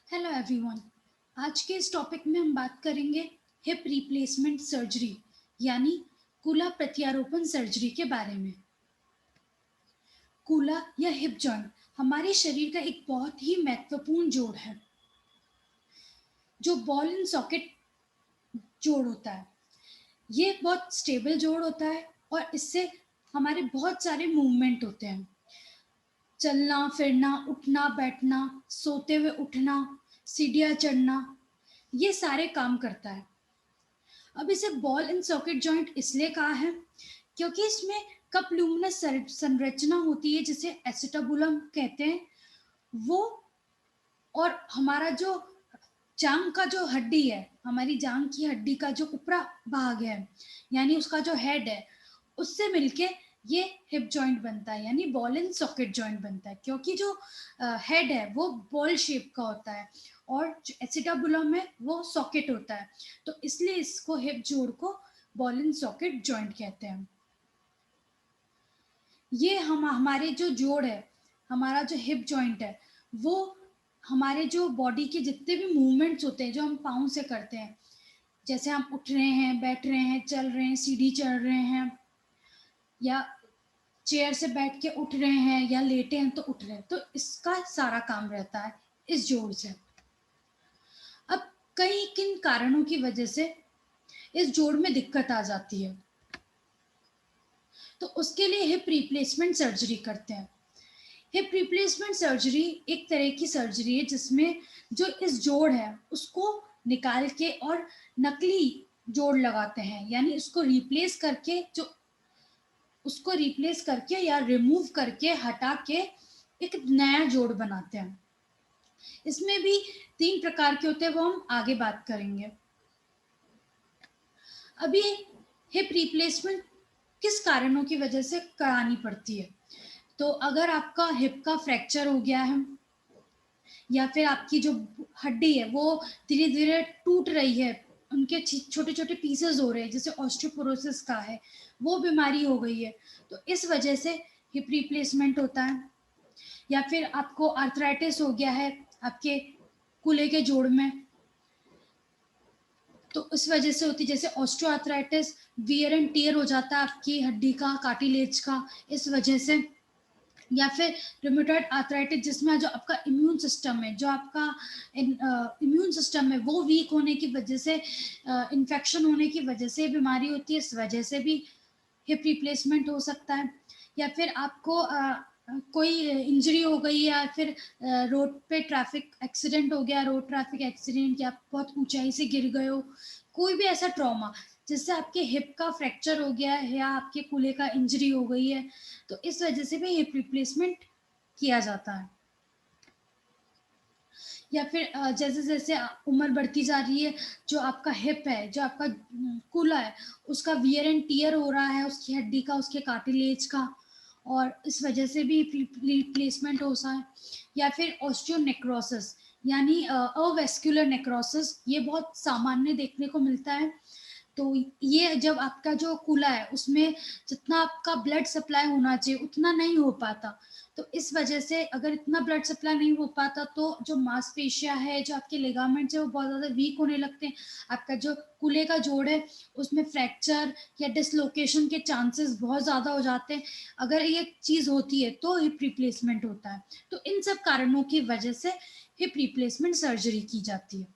Hello everyone. आज के इस टॉपिक में हम बात करेंगे हिप रिप्लेसमेंट सर्जरी यानी कूल्हा प्रत्यारोपण सर्जरी के बारे में। कूल्हा या हिप जॉइंट हमारे शरीर का एक बहुत ही महत्वपूर्ण जोड़ है जो बॉल एंड सॉकेट जोड़ होता है। ये बहुत स्टेबल जोड़ होता है और इससे हमारे बहुत सारे मूवमेंट होते हैं। चलना फिरना, उठना बैठना, सोते हुए उठना, सीढ़ियाँ चढ़ना, ये सारे काम करता है। अब इसे बॉल एंड सॉकेट जॉइंट इसलिए कहा है क्योंकि इसमें कप ल्यूमिनस संरचना होती है जिसे एसिटाबुलम कहते हैं। वो और हमारा जो जांग का जो हड्डी है, हमारी जांग की हड्डी का जो ऊपरा भाग है यानी उसका जो हेड है, उससे मिलके ये हिप जॉइंट बनता है यानी बॉल एंड सॉकेट जॉइंट बनता है। क्योंकि जो हेड है वो बॉल शेप का होता है और जो एसिटाबुलम है वो सॉकेट होता है, तो इसलिए इसको हिप जोड़ को बॉल एंड सॉकेट जॉइंट कहते हैं। ये हम हमारे जो जोड़ है, हमारा जो हिप जॉइंट है, वो हमारे जो बॉडी के जितने भी मूवमेंट्स होते हैं जो हम पाँव से करते हैं, जैसे हम उठ रहे हैं, बैठ रहे हैं, चल रहे हैं, सीढ़ी चढ़ रहे हैं, या चेयर से बैठ के उठ रहे हैं, या लेटे हैं तो उठ रहे हैं, तो इसका सारा काम रहता है इस जोड़ से। अब कई किन कारणों की वजह से इस जोड़ में दिक्कत आ जाती है, तो उसके लिए हिप रिप्लेसमेंट सर्जरी करते हैं। हिप रिप्लेसमेंट सर्जरी एक तरह की सर्जरी है जिसमें जो इस जोड़ है उसको निकाल के और नकली जोड़ लगाते हैं, यानी उसको रिप्लेस करके या रिमूव करके हटा के एक नया जोड़ बनाते हैं। इसमें भी 3 प्रकार के होते हैं, वो हम आगे बात करेंगे। अभी हिप रिप्लेसमेंट किस कारणों की वजह से करानी पड़ती है, तो अगर आपका हिप का फ्रैक्चर हो गया है या फिर आपकी जो हड्डी है वो धीरे धीरे टूट रही है, उनके छोटे छोटे पीसेस हो रहे हैं, जैसे ऑस्टियोपोरोसिस का है, वो बीमारी हो गई है, तो इस वजह से हिप रिप्लेसमेंट होता है। या फिर आपको आर्थराइटिस हो गया है आपके कूल्हे के जोड़ में, तो इस वजह से होती है, जैसे ऑस्टियोआर्थराइटिस, वियर एंड टियर हो जाता है आपकी हड्डी का, कार्टिलेज का, इस वजह से। या फिर रूमेटॉइड आर्थराइटिस जिसमें जो आपका इम्यून सिस्टम है, जो आपका इम्यून सिस्टम है वो वीक होने की वजह से, इन्फेक्शन होने की वजह से बीमारी होती है, इस वजह से भी हिप रिप्लेसमेंट हो सकता है। या फिर आपको कोई इंजरी हो गई, या फिर रोड पे ट्रैफिक एक्सीडेंट हो गया, रोड ट्रैफिक एक्सीडेंट, या बहुत ऊंचाई से गिर गए हो, कोई भी ऐसा ट्रॉमा जिससे आपके हिप का फ्रैक्चर हो गया है या आपके कूल्हे का इंजरी हो गई है, तो इस वजह से भी हिप रिप्लेसमेंट किया जाता है। या फिर जैसे जैसे उम्र बढ़ती जा रही है, जो आपका हिप है, जो आपका कूल्हा है, उसका वियर एंड टियर हो रहा है, उसकी हड्डी का, उसके कार्टिलेज का, और इस वजह से भी रिप्लेसमेंट होता है। या फिर ऑस्टियोनेक्रोसिस यानी अवेस्कुलर नेक्रोसिस, ये बहुत सामान्य देखने को मिलता है। तो ये जब आपका जो कूल्हा है उसमें जितना आपका ब्लड सप्लाई होना चाहिए उतना नहीं हो पाता, तो इस वजह से अगर इतना ब्लड सप्लाई नहीं हो पाता तो जो मांसपेशियां है, जो आपके लिगामेंट्स है, वो बहुत ज़्यादा वीक होने लगते हैं। आपका जो कूल्हे का जोड़ है उसमें फ्रैक्चर या डिसलोकेशन के चांसेस बहुत ज़्यादा हो जाते हैं। अगर ये चीज़ होती है तो हिप रिप्लेसमेंट होता है। तो इन सब कारणों की वजह से हिप रिप्लेसमेंट सर्जरी की जाती है।